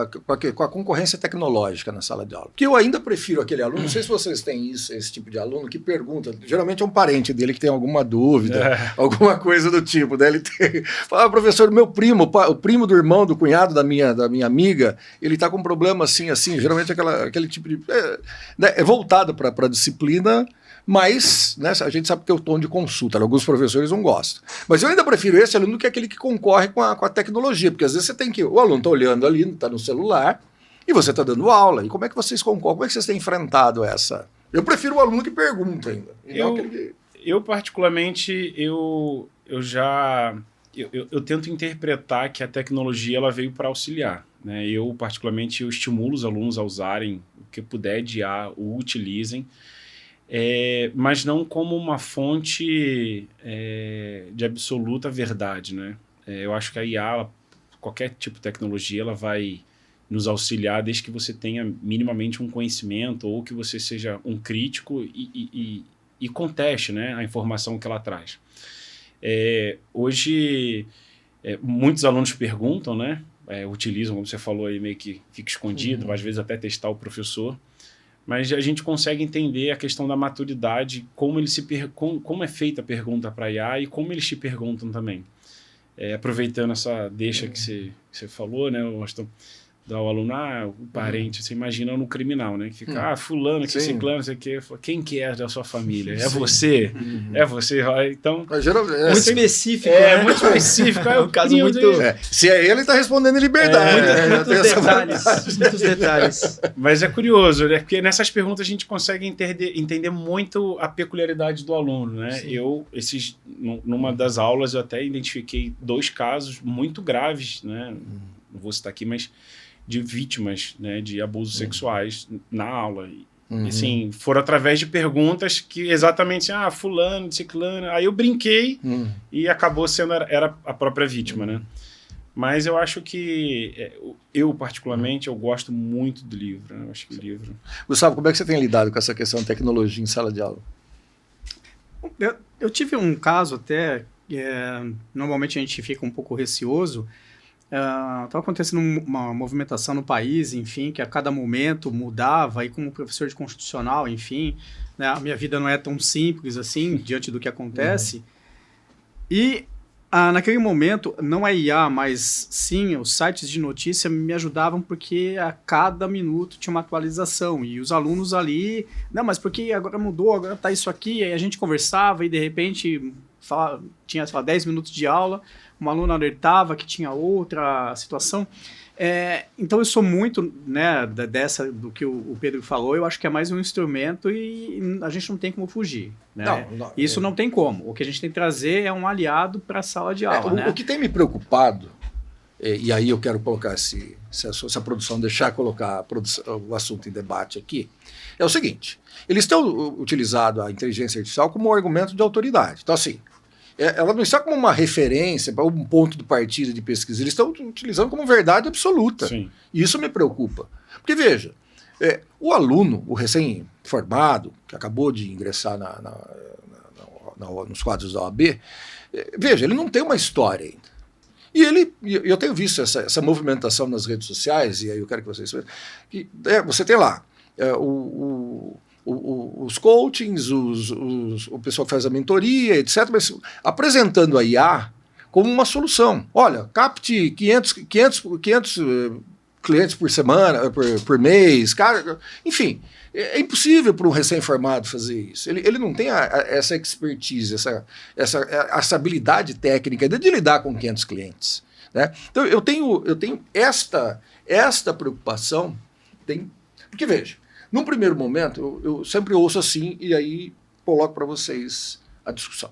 a concorrência tecnológica na sala de aula? Porque eu ainda prefiro aquele aluno, não sei se vocês têm esse tipo de aluno, que pergunta, geralmente é um parente dele que tem alguma dúvida, alguma coisa do tipo, né? Ele fala, professor, meu primo, o primo do irmão, do cunhado da minha amiga, ele está com um problema assim, geralmente aquele tipo de... É voltado para a disciplina, mas, né, a gente sabe que é o tom de consulta, alguns professores não gostam. Mas eu ainda prefiro esse aluno que aquele que concorre com a tecnologia, porque às vezes você tem que... O aluno está olhando ali, está no celular, e você está dando aula. E como é que vocês concorrem? Como é que vocês têm enfrentado essa... Eu prefiro o aluno que pergunta ainda. Eu particularmente, eu tento interpretar que a tecnologia ela veio para auxiliar, né? Eu, particularmente, eu estimulo os alunos a usarem o que puder de IA, o utilizem, mas não como uma fonte de absoluta verdade, né? Eu acho que a IA, qualquer tipo de tecnologia, ela vai nos auxiliar desde que você tenha minimamente um conhecimento ou que você seja um crítico e conteste, né, a informação que ela traz. Hoje, muitos alunos perguntam, né, utilizam, como você falou aí, meio que fica escondido, às vezes até testar o professor, mas a gente consegue entender a questão da maturidade, como é feita a pergunta para a IA e como eles te perguntam também. Aproveitando essa deixa que você falou, né, Austin, do aluno, o parente, você imagina no criminal, né, que fica, fulano, que ciclano, não sei o quê, quem que é da sua família? É você? É você? Então... Muito específico, né? Muito específico. É um caso muito... Se é ele está respondendo em liberdade. Muitos detalhes. Mas é curioso, né? Porque nessas perguntas a gente consegue entender muito a peculiaridade do aluno, né? Numa das aulas eu até identifiquei 2 casos muito graves, né? Não vou citar aqui, mas de vítimas, né, de abusos sexuais na aula. E, assim, foram através de perguntas que exatamente, fulano, ciclano. Aí eu brinquei e acabou sendo, era a própria vítima, né? Mas eu acho que, eu particularmente, eu gosto muito do livro, né? Eu acho que o livro... Gustavo, como é que você tem lidado com essa questão de tecnologia em sala de aula? Eu tive um caso até, normalmente a gente fica um pouco receoso. Estava acontecendo uma movimentação no país, enfim, que a cada momento mudava, e como professor de constitucional, enfim, né, a minha vida não é tão simples assim, diante do que acontece. E naquele momento, não a IA, mas sim, os sites de notícia me ajudavam porque a cada minuto tinha uma atualização, e os alunos ali, não, mas porque agora mudou, agora está isso aqui, aí a gente conversava e de repente tinha, sei lá, 10 minutos de aula, um aluno alertava que tinha outra situação. Então eu sou muito, né, do que o Pedro falou. Eu acho que é mais um instrumento e a gente não tem como fugir, né? Isso não tem como. O que a gente tem que trazer é um aliado para a sala de aula, né? O que tem me preocupado, e aí eu quero colocar, se a produção deixar colocar o assunto em debate aqui, é o seguinte: eles têm utilizado a inteligência artificial como um argumento de autoridade. Então, assim, ela não está como uma referência para um ponto de partida de pesquisa, eles estão utilizando como verdade absoluta. Sim. E isso me preocupa. Porque, veja, o aluno, o recém-formado, que acabou de ingressar nos quadros da OAB, veja, ele não tem uma história ainda. E eu tenho visto essa movimentação nas redes sociais, e aí eu quero que vocês vejam, que você tem lá os coachings, o pessoal que faz a mentoria, etc., mas apresentando a IA como uma solução. Olha, capte 500 clientes por semana, por mês, cara, enfim. É impossível para um recém-formado fazer isso. Ele não tem essa expertise, essa habilidade técnica de lidar com 500 clientes. Né? Então, eu tenho esta preocupação, porque veja, num primeiro momento, eu sempre ouço assim, e aí coloco para vocês a discussão.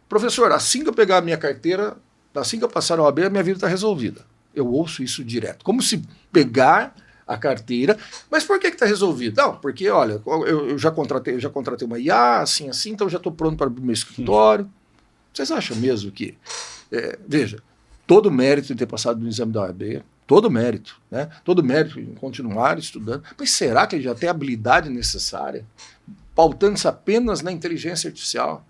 Professor, assim que eu pegar a minha carteira, assim que eu passar na OAB, a minha vida está resolvida. Eu ouço isso direto. Como se pegar a carteira, mas por que está resolvido? Não, porque, olha, eu já contratei uma IA, assim, então já estou pronto para o meu escritório. Vocês acham mesmo que... veja, todo mérito em ter passado no exame da OAB, todo mérito, né? Todo mérito em continuar estudando. Mas será que ele já tem a habilidade necessária, pautando-se apenas na inteligência artificial?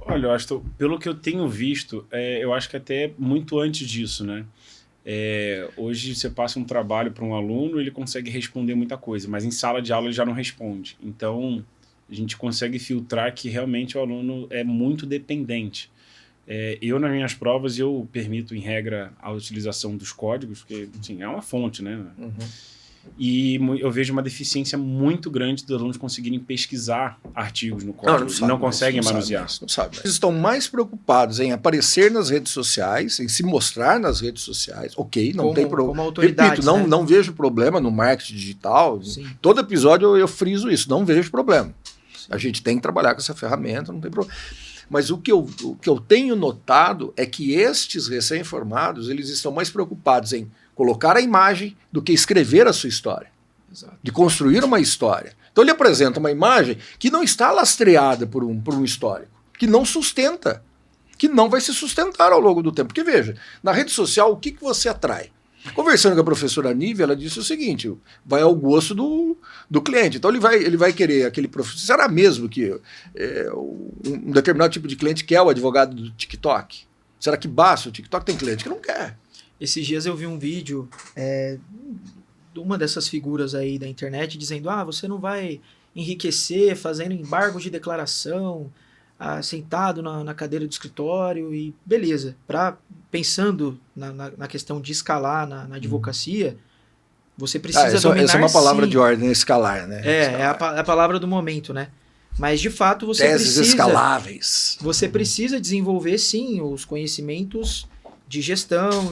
Olha, eu acho, pelo que eu tenho visto, eu acho que até muito antes disso, né? Hoje você passa um trabalho para um aluno, ele consegue responder muita coisa, mas em sala de aula ele já não responde. Então, a gente consegue filtrar que realmente o aluno é muito dependente. Eu, nas minhas provas, eu permito, em regra, a utilização dos códigos, porque, assim, é uma fonte, né? Uhum. E eu vejo uma deficiência muito grande dos alunos conseguirem pesquisar artigos no código. Não conseguem manusear. Não sabe. Eles estão mais preocupados em aparecer nas redes sociais, em se mostrar nas redes sociais. Ok, não tem problema. Repito, não vejo problema no marketing digital. Sim. Todo episódio eu friso isso, não vejo problema. Sim. A gente tem que trabalhar com essa ferramenta, não tem problema. Mas o que eu tenho notado é que estes recém-formados, eles estão mais preocupados em colocar a imagem do que escrever a sua história. Exato. De construir uma história. Então ele apresenta uma imagem que não está lastreada por um histórico, que não sustenta, que não vai se sustentar ao longo do tempo. Porque veja, na rede social, o que você atrai? Conversando com a professora Nívia, ela disse o seguinte, vai ao gosto do cliente. Então ele vai querer aquele professor. Será mesmo que um determinado tipo de cliente quer o advogado do TikTok? Será que basta o TikTok? Tem cliente que não quer. Esses dias eu vi um vídeo de uma dessas figuras aí da internet dizendo, você não vai enriquecer fazendo embargos de declaração, sentado na cadeira do escritório e beleza. Pensando na questão de escalar na advocacia, você precisa dominar, essa é uma palavra de ordem, escalar, né? É a palavra do momento, né? Mas, de fato, Teses escaláveis. Você precisa desenvolver, sim, os conhecimentos de gestão,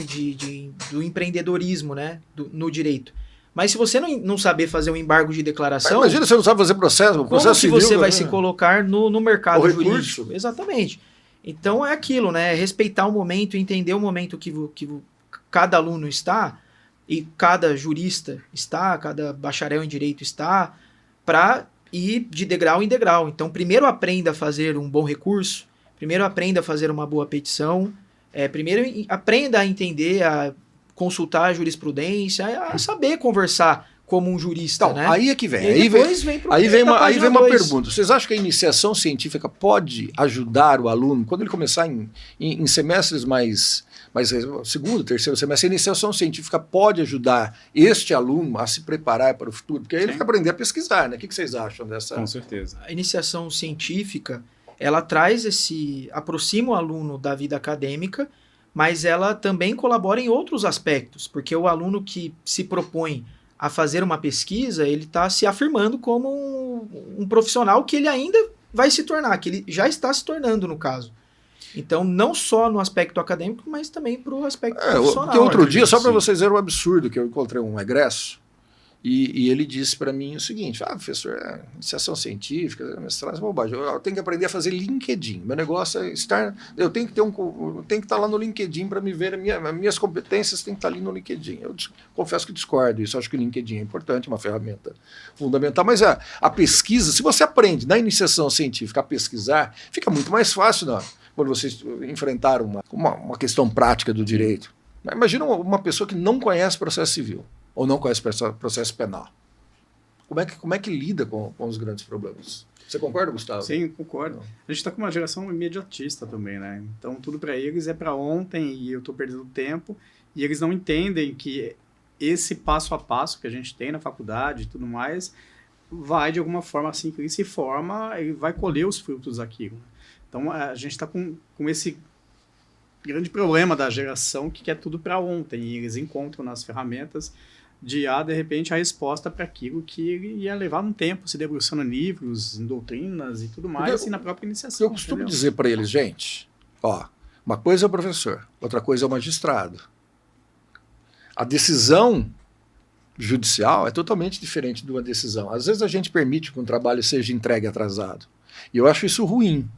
do empreendedorismo, né? No direito. Mas se você não saber fazer um embargo de declaração... Mas imagina, você não sabe fazer processo civil... Como que você vai se colocar no mercado jurídico? Exatamente. Então é aquilo, né? Respeitar o momento, entender o momento que cada aluno está e cada jurista está, cada bacharel em direito está, para ir de degrau em degrau. Então, primeiro aprenda a fazer um bom recurso, primeiro aprenda a fazer uma boa petição, primeiro aprenda a entender, a consultar a jurisprudência, a saber conversar como um jurista, então, né? Aí é que vem. Aí vem uma pergunta. Vocês acham que a iniciação científica pode ajudar o aluno, quando ele começar em semestres mais segundo, terceiro semestre, a iniciação científica pode ajudar este aluno a se preparar para o futuro? Porque aí ele vai aprender a pesquisar, né? O que vocês acham dessa? Com certeza. A iniciação científica, ela aproxima o aluno da vida acadêmica, mas ela também colabora em outros aspectos, porque o aluno que se propõe a fazer uma pesquisa, ele está se afirmando como um profissional que ele ainda vai se tornar, que ele já está se tornando, no caso. Então, não só no aspecto acadêmico, mas também para o aspecto profissional. Porque outro dia, só para vocês verem o absurdo, que eu encontrei um egresso, e ele disse para mim o seguinte, professor, iniciação científica, mestrado, bobagem, eu tenho que aprender a fazer LinkedIn. Meu negócio é eu tenho que estar lá no LinkedIn para me ver, as minhas competências têm que estar ali no LinkedIn. Eu confesso que discordo isso, acho que o LinkedIn é importante, uma ferramenta fundamental, mas a pesquisa, se você aprende na iniciação científica a pesquisar, fica muito mais fácil quando vocês enfrentaram uma questão prática do direito. Imagina uma pessoa que não conhece processo civil, ou não conhece processo penal. Como é que lida com os grandes problemas? Você concorda, Gustavo? Sim, concordo. A gente está com uma geração imediatista também, né? Então, tudo para eles é para ontem e eu estou perdendo tempo. E eles não entendem que esse passo a passo que a gente tem na faculdade e tudo mais vai, de alguma forma, assim que ele se forma, ele vai colher os frutos daquilo. Então, a gente está com esse grande problema da geração que quer tudo para ontem, e eles encontram nas ferramentas de repente, a resposta para aquilo que ele ia levar um tempo, se debruçando em livros, em doutrinas e tudo mais, e na própria iniciação. Eu costumo dizer para eles, gente, ó, uma coisa é o professor, outra coisa é o magistrado. A decisão judicial é totalmente diferente de uma decisão. Às vezes a gente permite que um trabalho seja entregue atrasado. E eu acho isso ruim.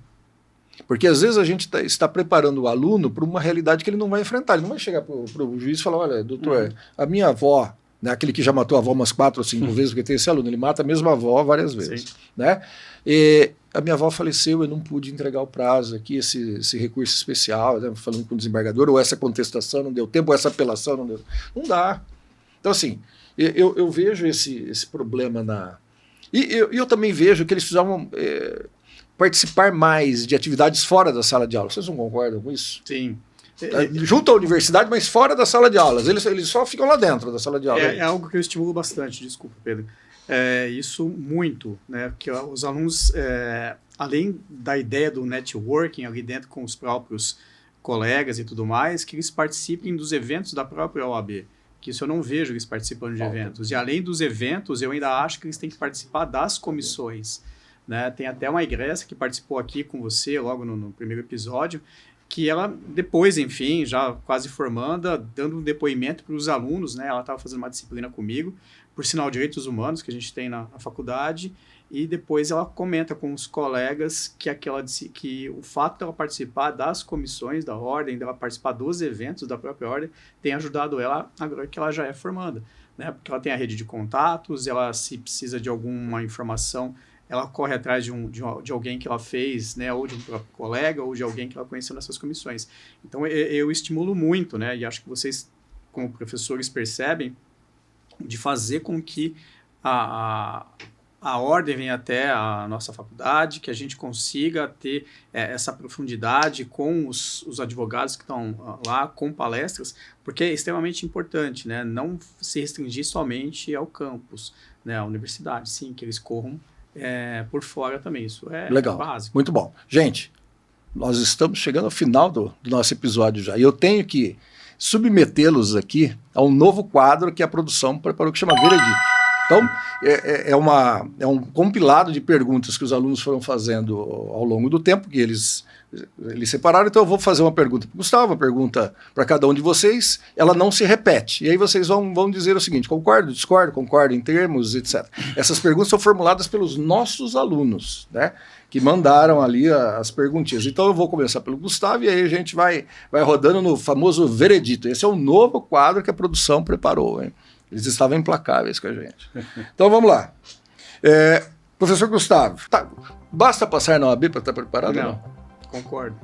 Porque às vezes a gente está preparando o aluno para uma realidade que ele não vai enfrentar. Ele não vai chegar para o juiz e falar, olha, doutor, a minha avó, né, aquele que já matou a avó umas 4 ou 5 vezes, porque tem esse aluno, ele mata a mesma avó várias vezes. Né? E a minha avó faleceu, eu não pude entregar o prazo aqui, esse recurso especial, né, falando com o desembargador, ou essa contestação não deu tempo, ou essa apelação não deu tempo. Não dá. Então, assim, eu vejo esse problema na... E eu também vejo que eles precisavam participar mais de atividades fora da sala de aula. Vocês não concordam com isso? Sim. Junto à universidade, mas fora da sala de aulas. Eles só ficam lá dentro da sala de aula. É algo que eu estimulo bastante, desculpa, Pedro. Isso muito, né? Porque os alunos, além da ideia do networking ali dentro com os próprios colegas e tudo mais, que eles participem dos eventos da própria OAB. Que isso eu não vejo eles participando de eventos. E além dos eventos, eu ainda acho que eles têm que participar das comissões. Né? Tem até uma egressa que participou aqui com você logo no primeiro episódio, que ela depois, enfim, já quase formanda, dando um depoimento para os alunos, né? Ela estava fazendo uma disciplina comigo, por sinal Direitos Humanos, que a gente tem na faculdade, e depois ela comenta com os colegas que o fato dela participar das comissões da ordem, dela participar dos eventos da própria ordem, tem ajudado ela agora que ela já é formanda, né? Porque ela tem a rede de contatos, ela, se precisa de alguma informação, ela corre atrás de alguém que ela fez, né, ou de um próprio colega, ou de alguém que ela conheceu nessas comissões. Então, eu estimulo muito, né, e acho que vocês, como professores, percebem, de fazer com que a ordem venha até a nossa faculdade, que a gente consiga ter essa profundidade com os advogados que estão lá, com palestras, porque é extremamente importante, né, não se restringir somente ao campus, né, à universidade, sim, que eles corram por fora também, isso é legal, básico. Muito bom. Gente, nós estamos chegando ao final do nosso episódio já, e eu tenho que submetê-los aqui a um novo quadro que a produção preparou, que chama Veredito. Então, é um compilado de perguntas que os alunos foram fazendo ao longo do tempo, que eles separaram. Então eu vou fazer uma pergunta para o Gustavo, uma pergunta para cada um de vocês, ela não se repete. E aí vocês vão dizer o seguinte: concordo, discordo, concordo em termos, etc. Essas perguntas são formuladas pelos nossos alunos, né, que mandaram ali as perguntinhas. Então eu vou começar pelo Gustavo e aí a gente vai rodando no famoso Veredito. Esse é o novo quadro que a produção preparou, hein? Eles estavam implacáveis com a gente. Então vamos lá. Professor Gustavo, basta passar na OAB para estar preparado? Não, concordo.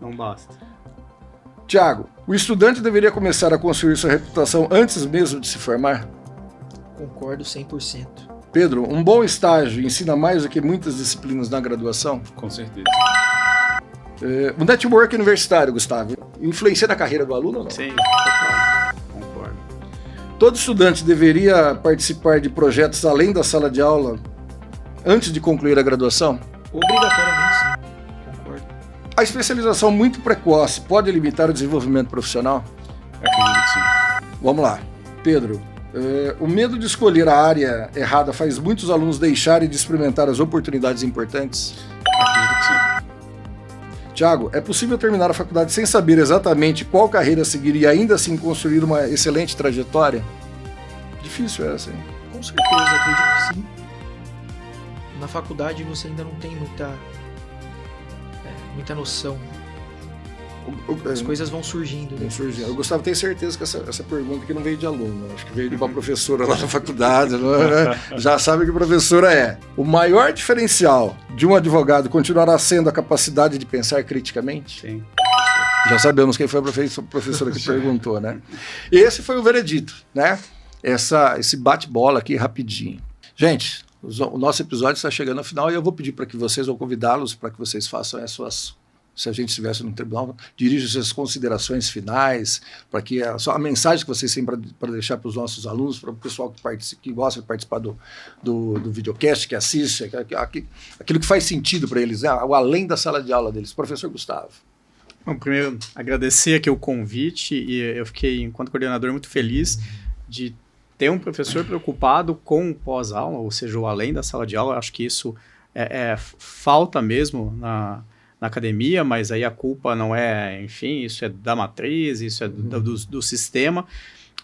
Não basta. Tiago, o estudante deveria começar a construir sua reputação antes mesmo de se formar? Concordo 100%. Pedro, um bom estágio ensina mais do que muitas disciplinas na graduação? Com certeza. O network universitário, Gustavo, influencia na carreira do aluno ou não? Sim, total. Concordo. Todo estudante deveria participar de projetos além da sala de aula antes de concluir a graduação? Obrigatoriamente, sim. Concordo. A especialização muito precoce pode limitar o desenvolvimento profissional? Acredito que sim. Vamos lá. Pedro, o medo de escolher a área errada faz muitos alunos deixarem de experimentar as oportunidades importantes? Acredito que sim. Tiago, é possível terminar a faculdade sem saber exatamente qual carreira seguir e ainda assim construir uma excelente trajetória? Difícil essa, hein? Com certeza, acredito que sim. Na faculdade você ainda não tem muita noção. As coisas vão surgindo. Eu Gustavo, tenho certeza que essa pergunta aqui não veio de aluno. Acho que veio de uma professora lá na faculdade. Né? Já sabe que professora é. O maior diferencial de um advogado continuará sendo a capacidade de pensar criticamente? Sim. Já sabemos quem foi a professora que perguntou, né? Esse foi o veredito, né? Esse bate-bola aqui rapidinho. Gente, o nosso episódio está chegando ao final e eu vou pedir para que vocês, ou convidá-los para que vocês façam as suas se a gente estivesse no tribunal, dirige suas considerações finais, para que a mensagem que vocês têm para deixar para os nossos alunos, para o pessoal que gosta de participar do videocast, que assiste, aquilo que faz sentido para eles, né? O além da sala de aula deles. Professor Gustavo. Bom, primeiro, agradecer aqui o convite, e eu fiquei, enquanto coordenador, muito feliz de ter um professor preocupado com o pós-aula, ou seja, o além da sala de aula. Eu acho que isso falta mesmo na academia, mas aí a culpa não é, enfim, isso é da matriz, isso é do sistema,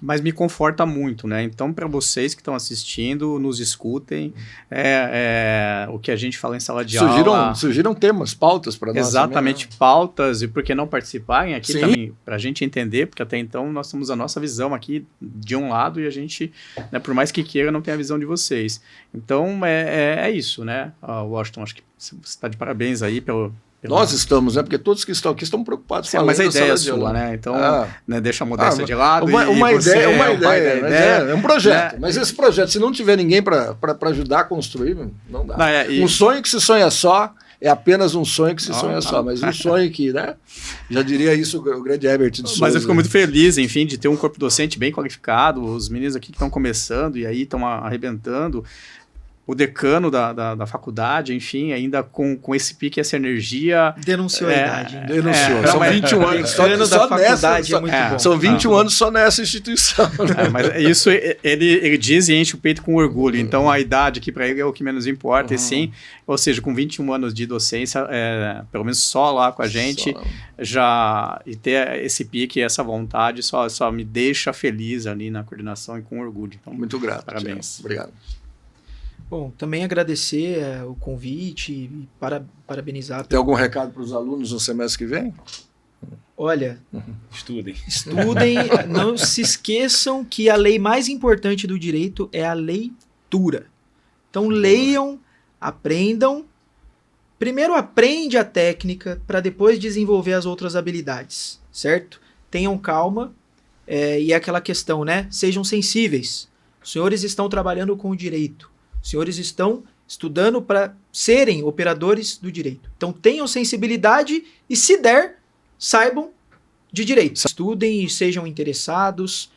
mas me conforta muito, né? Então, para vocês que estão assistindo, nos escutem, o que a gente fala em sala de aula. Surgiram temas, pautas para nós. Exatamente, também, né? Pautas, e por que não participarem aqui Sim. também, para a gente entender, porque até então nós temos a nossa visão aqui de um lado e a gente, né, por mais que queira, não tem a visão de vocês. Então, é isso, né? Washington, acho que você está de parabéns aí pelo... Nós estamos, né? Porque todos que estão aqui estão preocupados com mas a ideia é sua, né? Então, né, deixa a modéstia de lado. Uma ideia, é um projeto. Né? Mas esse projeto, se não tiver ninguém para ajudar a construir, não dá. Um sonho que se sonha só é apenas um sonho que se sonha só. Mas um sonho que, né? Já diria isso o grande Herbert de Souza. Mas eu fico muito feliz, enfim, de ter um corpo docente bem qualificado. Os meninos aqui que estão começando e aí estão arrebentando. O decano da faculdade, enfim, ainda com esse pique, essa energia... Denunciou a idade. Denunciou. São 21 anos só da faculdade, é muito bom. São 21 anos só nessa instituição. Mas isso ele diz e enche o peito com orgulho. Então, a idade aqui para ele é o que menos importa. E sim, ou seja, com 21 anos de docência, pelo menos só lá com a gente, e ter esse pique e essa vontade só me deixa feliz ali na coordenação e com orgulho. Então, muito grato. Parabéns. Obrigado. Bom, também agradecer o convite e parabenizar. Tem algum recado para os alunos no semestre que vem? Olha, estudem, não se esqueçam que a lei mais importante do direito é a leitura. Então leiam, aprendam. Primeiro aprende a técnica para depois desenvolver as outras habilidades, certo? Tenham calma e é aquela questão, né? Sejam sensíveis. Os senhores estão trabalhando com o direito. Os senhores estão estudando para serem operadores do direito. Então tenham sensibilidade e, se der, saibam de direito. Estudem e sejam interessados.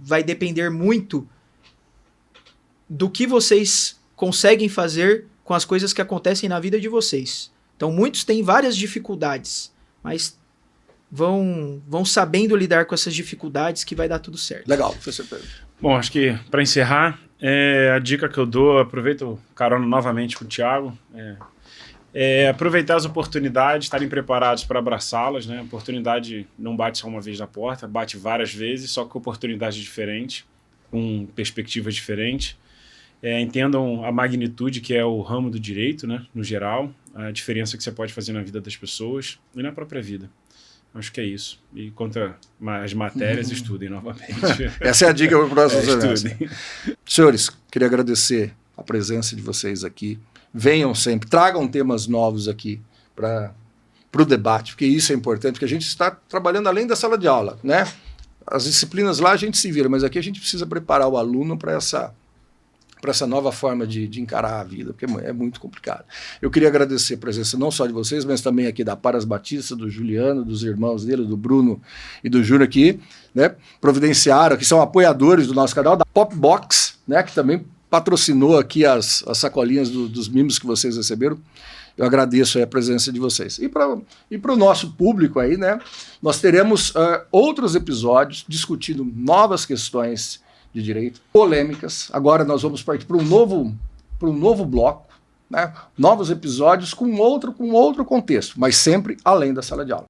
Vai depender muito do que vocês conseguem fazer com as coisas que acontecem na vida de vocês. Então muitos têm várias dificuldades, mas vão sabendo lidar com essas dificuldades que vai dar tudo certo. Legal, professor Pedro. Bom, acho que para encerrar, a dica que eu dou, aproveito o carona novamente com o Thiago, aproveitar as oportunidades, estarem preparados para abraçá-las, né? A oportunidade não bate só uma vez na porta, bate várias vezes, só com oportunidades diferentes, com perspectivas diferentes. Entendam a magnitude que é o ramo do direito, né? No geral, a diferença que você pode fazer na vida das pessoas e na própria vida. Acho que é isso. E contra as matérias, estudem novamente. Essa é a dica para o próximo semestre. Senhores, queria agradecer a presença de vocês aqui. Venham sempre, tragam temas novos aqui para o debate, porque isso é importante, porque a gente está trabalhando além da sala de aula, né? As disciplinas lá a gente se vira, mas aqui a gente precisa preparar o aluno para essa nova forma de encarar a vida, porque é muito complicado. Eu queria agradecer a presença não só de vocês, mas também aqui da Paras Batista, do Juliano, dos irmãos dele, do Bruno e do Júnior aqui, né, providenciaram, que são apoiadores do nosso canal, da Popbox, né, que também patrocinou aqui as sacolinhas dos mimos que vocês receberam. Eu agradeço aí a presença de vocês. E para o nosso público aí, né, nós teremos outros episódios discutindo novas questões de direito, polêmicas. Agora nós vamos partir para um novo bloco, né? Novos episódios com outro contexto, mas sempre além da sala de aula.